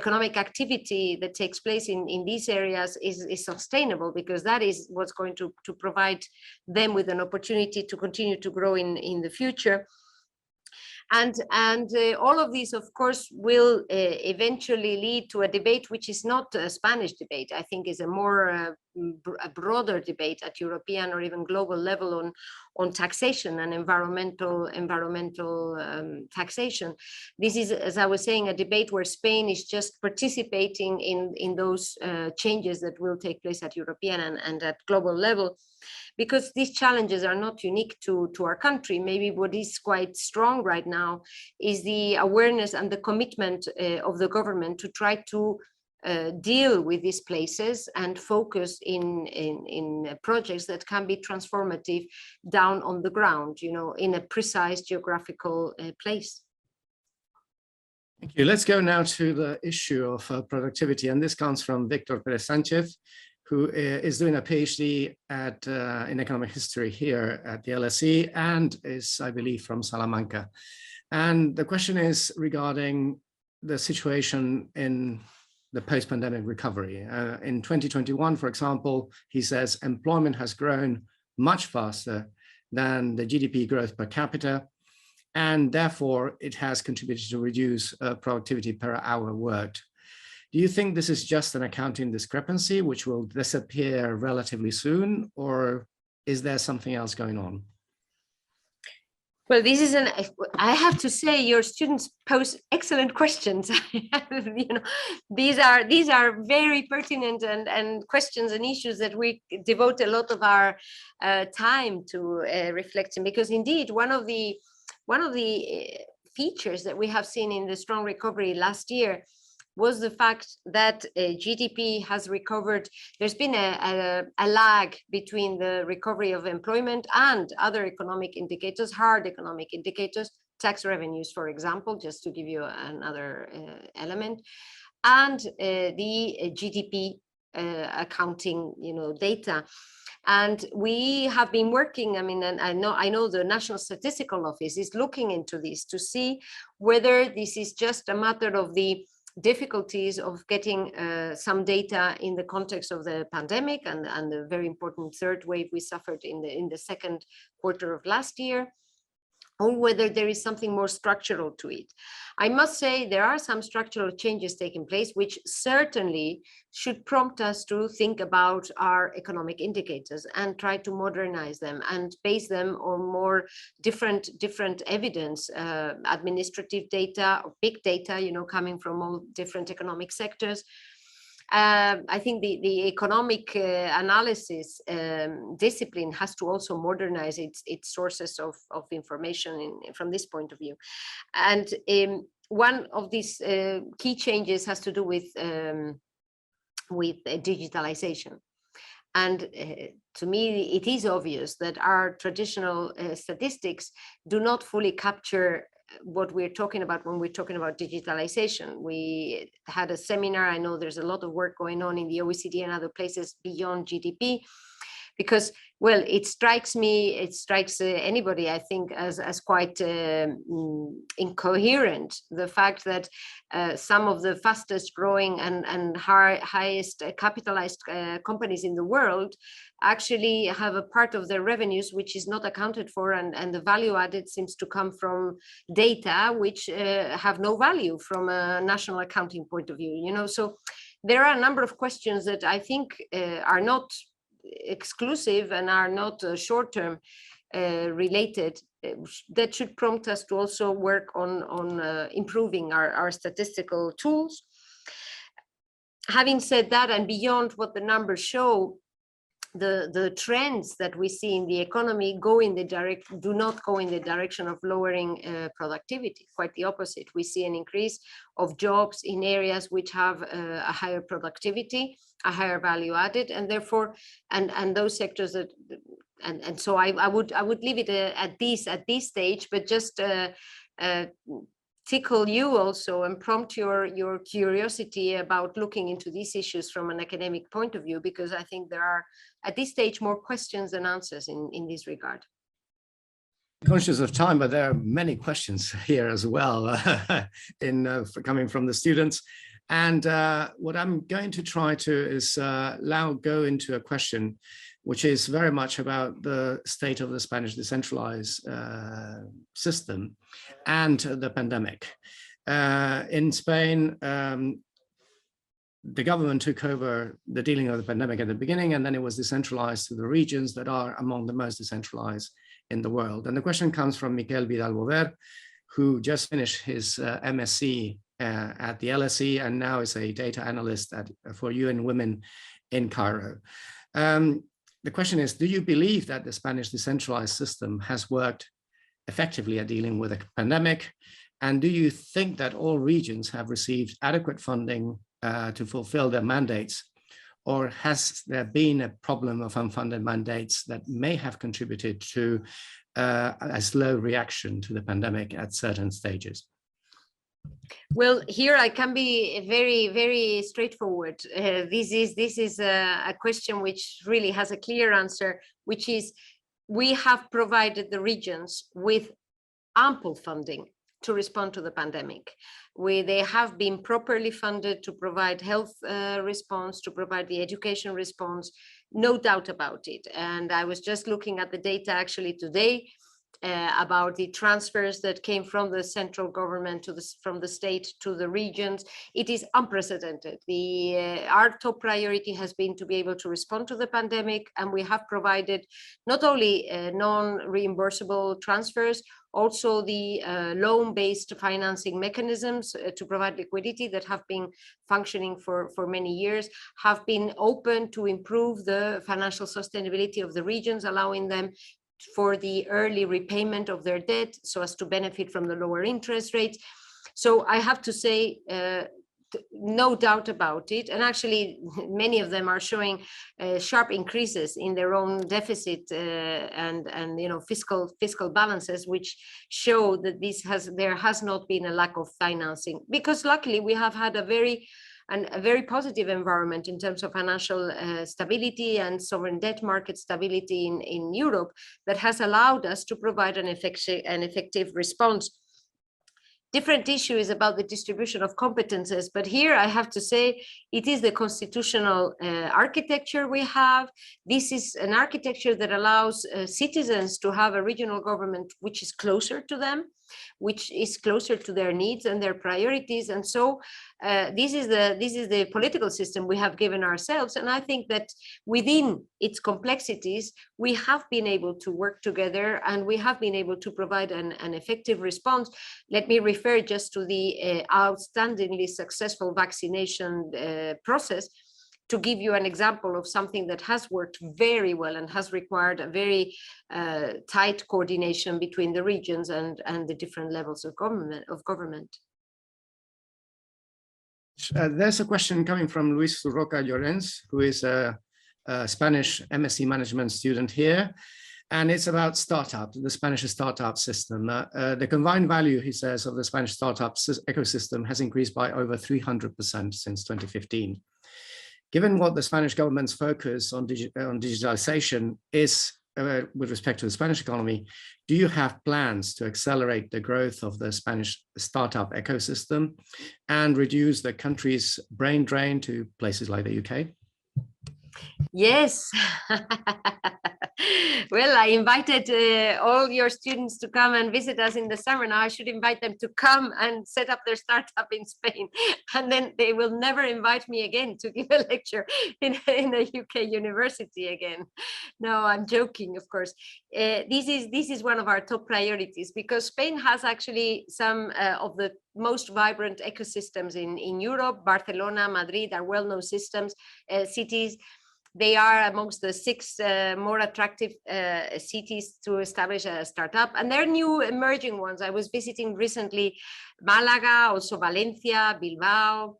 Speaker 2: economic activity that takes place in these areas is sustainable, because that is what's going to provide them with an opportunity to continue to grow in the future. And all of these, of course, will eventually lead to a debate which is not a Spanish debate. I think is a more a broader debate at European or even global level on taxation and environmental taxation. This is, as I was saying, a debate where Spain is just participating in those changes that will take place at European and at global level. Because these challenges are not unique to our country. Maybe what is quite strong right now is the awareness and the commitment of the government to try to deal with these places and focus in projects that can be transformative down on the ground, you know, in a precise geographical place.
Speaker 1: Thank you. Let's go now to the issue of productivity, and this comes from Victor Perez Sanchez, who is doing a PhD in economic history here at the LSE and is, I believe, from Salamanca. And the question is regarding the situation in the post-pandemic recovery. In 2021, for example, he says employment has grown much faster than the GDP growth per capita, and therefore it has contributed to reduce productivity per hour worked. Do you think this is just an accounting discrepancy which will disappear relatively soon, or is there something else going on?
Speaker 2: Well, this is I have to say, your students pose excellent questions. You know, these are very pertinent and questions and issues that we devote a lot of our time to reflecting, because indeed one of the features that we have seen in the strong recovery last year was the fact that GDP has recovered. There's been a lag between the recovery of employment and other economic indicators, hard economic indicators, tax revenues, for example, just to give you another element, and the GDP accounting, you know, data. And we have been working, I mean, and I know the National Statistical Office is looking into this to see whether this is just a matter of the difficulties of getting some data in the context of the pandemic and the very important third wave we suffered in the second quarter of last year, or whether there is something more structural to it. I must say there are some structural changes taking place, which certainly should prompt us to think about our economic indicators and try to modernize them and base them on more different evidence, administrative data or big data, you know, coming from all different economic sectors. I think the economic analysis discipline has to also modernize its sources of information from this point of view. And one of these key changes has to do with digitalization. And to me, it is obvious that our traditional statistics do not fully capture what we're talking about when we're talking about digitalization. We had a seminar. I know there's a lot of work going on in the OECD and other places beyond GDP, because, well, it strikes anybody, I think, as quite incoherent, the fact that some of the fastest growing and highest capitalized companies in the world actually have a part of their revenues which is not accounted for, and the value added seems to come from data which have no value from a national accounting point of view, you know. So there are a number of questions that I think are not exclusive and are not short-term related, that should prompt us to also work on improving our statistical tools. Having said that, and beyond what the numbers show, the trends that we see in the economy do not go in the direction of lowering productivity. Quite the opposite. We see an increase of jobs in areas which have a higher productivity, a higher value added, and therefore, and those sectors that, and so I would leave it at this stage, but just tickle you also and prompt your curiosity about looking into these issues from an academic point of view, because I think there are at this stage more questions than answers in this regard.
Speaker 1: Conscious of time, but there are many questions here as well coming from the students. And what I'm going to try to is now go into a question which is very much about the state of the Spanish decentralized system and the pandemic. In Spain, the government took over the dealing of the pandemic at the beginning, and then it was decentralized to the regions that are among the most decentralized in the world. And the question comes from Miquel Vidal-Bover, who just finished his MSc at the LSE and now is a data analyst for UN Women in Cairo. The question is, do you believe that the Spanish decentralized system has worked effectively at dealing with a pandemic? And do you think that all regions have received adequate funding to fulfill their mandates? Or has there been a problem of unfunded mandates that may have contributed to a slow reaction to the pandemic at certain stages?
Speaker 2: Well, here I can be very, very straightforward. This is a question which really has a clear answer, which is we have provided the regions with ample funding to respond to the pandemic. They have been properly funded to provide health response, to provide the education response, no doubt about it. And I was just looking at the data actually today about the transfers that came from the central government from the state to the regions. It is unprecedented. Our top priority has been to be able to respond to the pandemic, and we have provided not only non-reimbursable transfers, also the loan-based financing mechanisms to provide liquidity that have been functioning for many years, have been open to improve the financial sustainability of the regions, allowing them for the early repayment of their debt so as to benefit from the lower interest rates. So I have to say, no doubt about it. And actually, many of them are showing sharp increases in their own deficit and fiscal balances, which show that there has not been a lack of financing, because luckily we have had a very positive environment in terms of financial stability and sovereign debt market stability in Europe that has allowed us to provide an effective response. Different issue is about the distribution of competences, but here I have to say it is the constitutional architecture we have. This is an architecture that allows citizens to have a regional government which is closer to them, which is closer to their needs and their priorities. And so this is the political system we have given ourselves. And I think that within its complexities, we have been able to work together and we have been able to provide an effective response. Let me refer just to the outstandingly successful vaccination process to give you an example of something that has worked very well and has required a very tight coordination between the regions and the different levels of government.
Speaker 1: There's a question coming from Luis Roca Llorens, who is a Spanish MSc management student here. And it's about startup, the Spanish startup system. The combined value, he says, of the Spanish startup ecosystem has increased by over 300% since 2015. Given what the Spanish government's focus on digitalization is with respect to the Spanish economy, do you have plans to accelerate the growth of the Spanish startup ecosystem and reduce the country's brain drain to places like the UK?
Speaker 2: Yes. Well, I invited all your students to come and visit us in the summer. Now I should invite them to come and set up their startup in Spain, and then they will never invite me again to give a lecture in a UK university again. No, I'm joking, of course. This is one of our top priorities, because Spain has actually some of the most vibrant ecosystems in Europe. Barcelona, Madrid are well-known cities. They are amongst the 6 more attractive cities to establish a startup, and there are new emerging ones. I was visiting recently Malaga, also Valencia, Bilbao,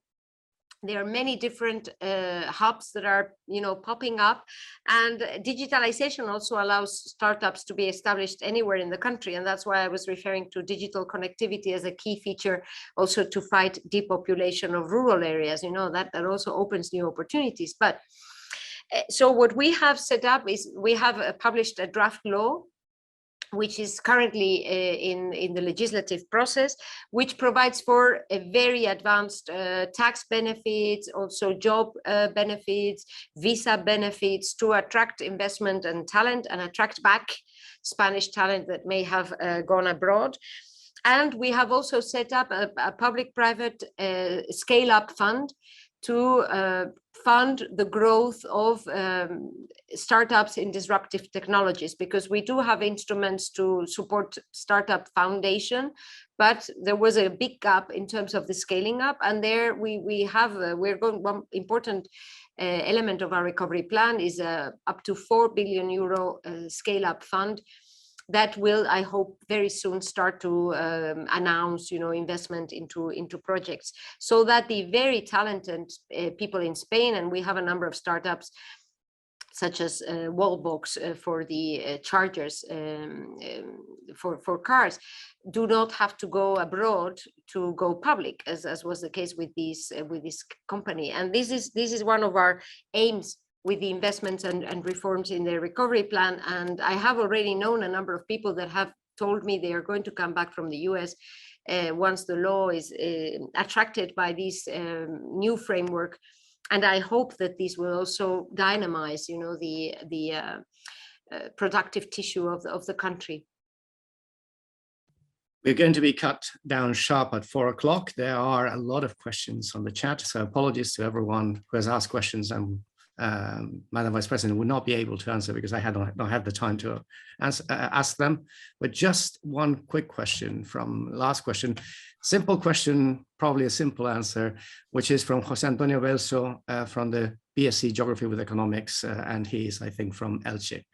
Speaker 2: There are many different hubs that are, popping up, and digitalization also allows startups to be established anywhere in the country. And that's why I was referring to digital connectivity as a key feature, also to fight depopulation of rural areas. That also opens new opportunities. But so what we have set up is we have published a draft law, which is currently in the legislative process, which provides for a very advanced tax benefits, also job benefits, visa benefits to attract investment and talent and attract back Spanish talent that may have gone abroad. And we have also set up a public-private scale-up fund to fund the growth of startups in disruptive technologies, because we do have instruments to support startup foundation, but there was a big gap in terms of the scaling up. And there we're going, one important element of our recovery plan is up to 4 billion euro scale up fund that will, I hope, very soon start to announce, investment into projects, so that the very talented people in Spain, and we have a number of startups such as Wallbox for the chargers for cars, do not have to go abroad to go public, as was the case with this company. And this is one of our aims with the investments and reforms in the recovery plan. And I have already known a number of people that have told me they are going to come back from the US once the law is attracted by this new framework. And I hope that this will also dynamize, the productive tissue of the country.
Speaker 1: We're going to be cut down sharp at 4 o'clock. There are a lot of questions on the chat, so apologies to everyone who has asked questions and Madam Vice President would not be able to answer because I don't have the time to ask them. But just one quick question from last question. Simple question, probably a simple answer, which is from Jose Antonio Belso from the BSc Geography with Economics, and he is, I think, from Elche.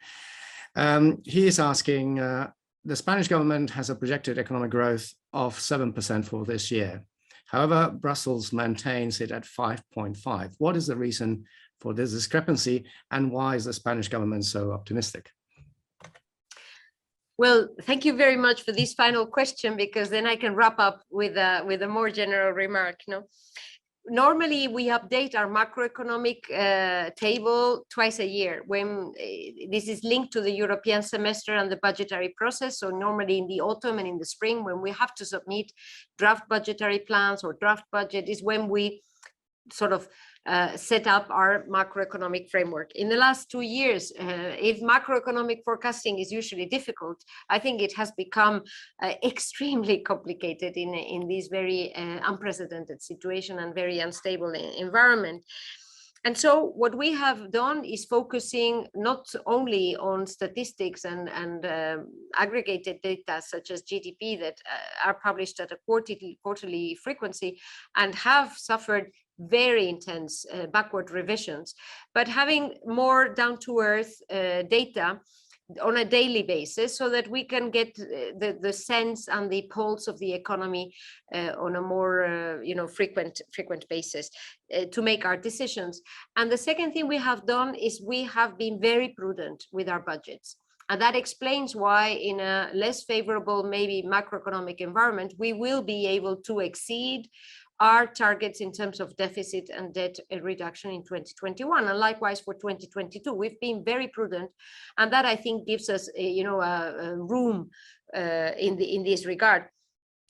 Speaker 1: He is asking, the Spanish government has a projected economic growth of 7% for this year. However, Brussels maintains it at 5.5. What is the reason for this discrepancy, and why is the Spanish government so optimistic?
Speaker 2: Well, thank you very much for this final question, because then I can wrap up with a more general remark. Normally, we update our macroeconomic table twice a year, when this is linked to the European semester and the budgetary process. So normally in the autumn and in the spring, when we have to submit draft budgetary plans or draft budget, is when we sort of set up our macroeconomic framework. In the last 2 years, if macroeconomic forecasting is usually difficult, I think it has become extremely complicated in this very unprecedented situation and very unstable environment. And so what we have done is focusing not only on statistics and aggregated data such as GDP that are published at a quarterly frequency and have suffered very intense backward revisions, but having more down-to-earth data on a daily basis, so that we can get the sense and the pulse of the economy on a more frequent basis to make our decisions. And the second thing we have done is we have been very prudent with our budgets. And that explains why in a less favorable, maybe macroeconomic environment, we will be able to exceed our targets in terms of deficit and debt reduction in 2021, and likewise for 2022. We've been very prudent, and that I think gives us a room in this regard.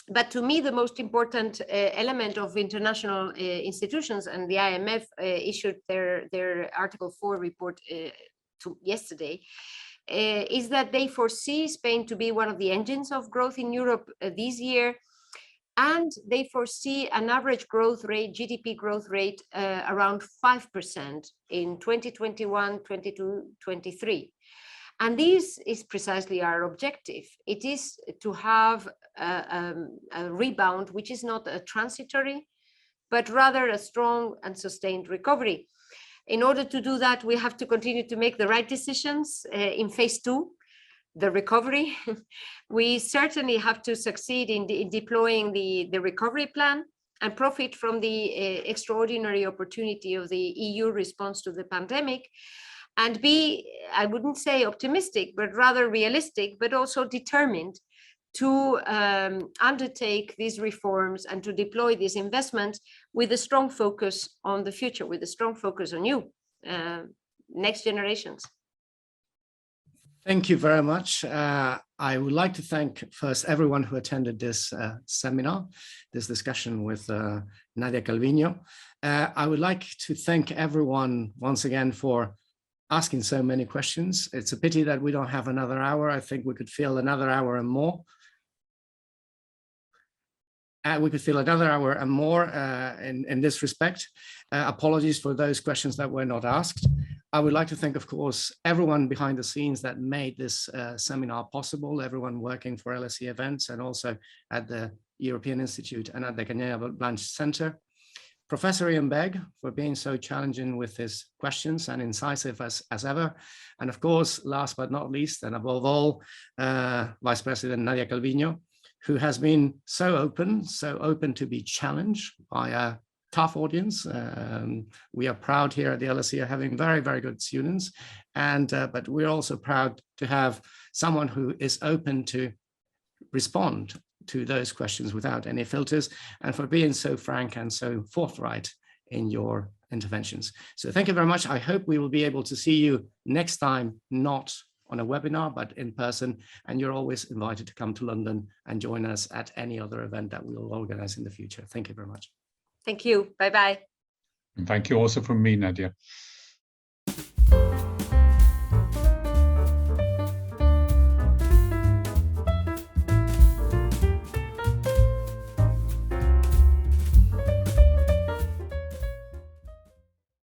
Speaker 2: But to me, the most important element of international institutions, and the IMF issued their Article 4 report yesterday, is that they foresee Spain to be one of the engines of growth in Europe this year. And they foresee an average growth rate, GDP growth rate, around 5% in 2021, 22, 23. And this is precisely our objective. It is to have a rebound, which is not a transitory, but rather a strong and sustained recovery. In order to do that, we have to continue to make the right decisions in phase 2. The recovery. We certainly have to succeed in deploying the recovery plan. and profit from the extraordinary opportunity of the EU response to the pandemic, and be, I wouldn't say optimistic, but rather realistic, but also determined to undertake these reforms and to deploy these investments with a strong focus on the future, with a strong focus on you, next generations.
Speaker 1: Thank you very much. I would like to thank first everyone who attended this seminar, this discussion with Nadia Calviño. I would like to thank everyone once again for asking so many questions. It's a pity that we don't have another hour. I think we could fill another hour and more. We could fill another hour and more in this respect. Apologies for those questions that were not asked. I would like to thank, of course, everyone behind the scenes that made this seminar possible, everyone working for LSE events and also at the European Institute and at the Cañada Blanch Centre. Professor Iain Begg for being so challenging with his questions and incisive as ever. And of course, last but not least, and above all, Vice President Nadia Calviño, who has been so open to be challenged by a tough audience. We are proud here at the LSE of having very, very good students. And but we're also proud to have someone who is open to respond to those questions without any filters, and for being so frank and so forthright in your interventions. So thank you very much. I hope we will be able to see you next time, not on a webinar, but in person. And you're always invited to come to London and join us at any other event that we will organize in the future. Thank you very much.
Speaker 2: Thank you. Bye-bye.
Speaker 3: And thank you also from me, Nadia.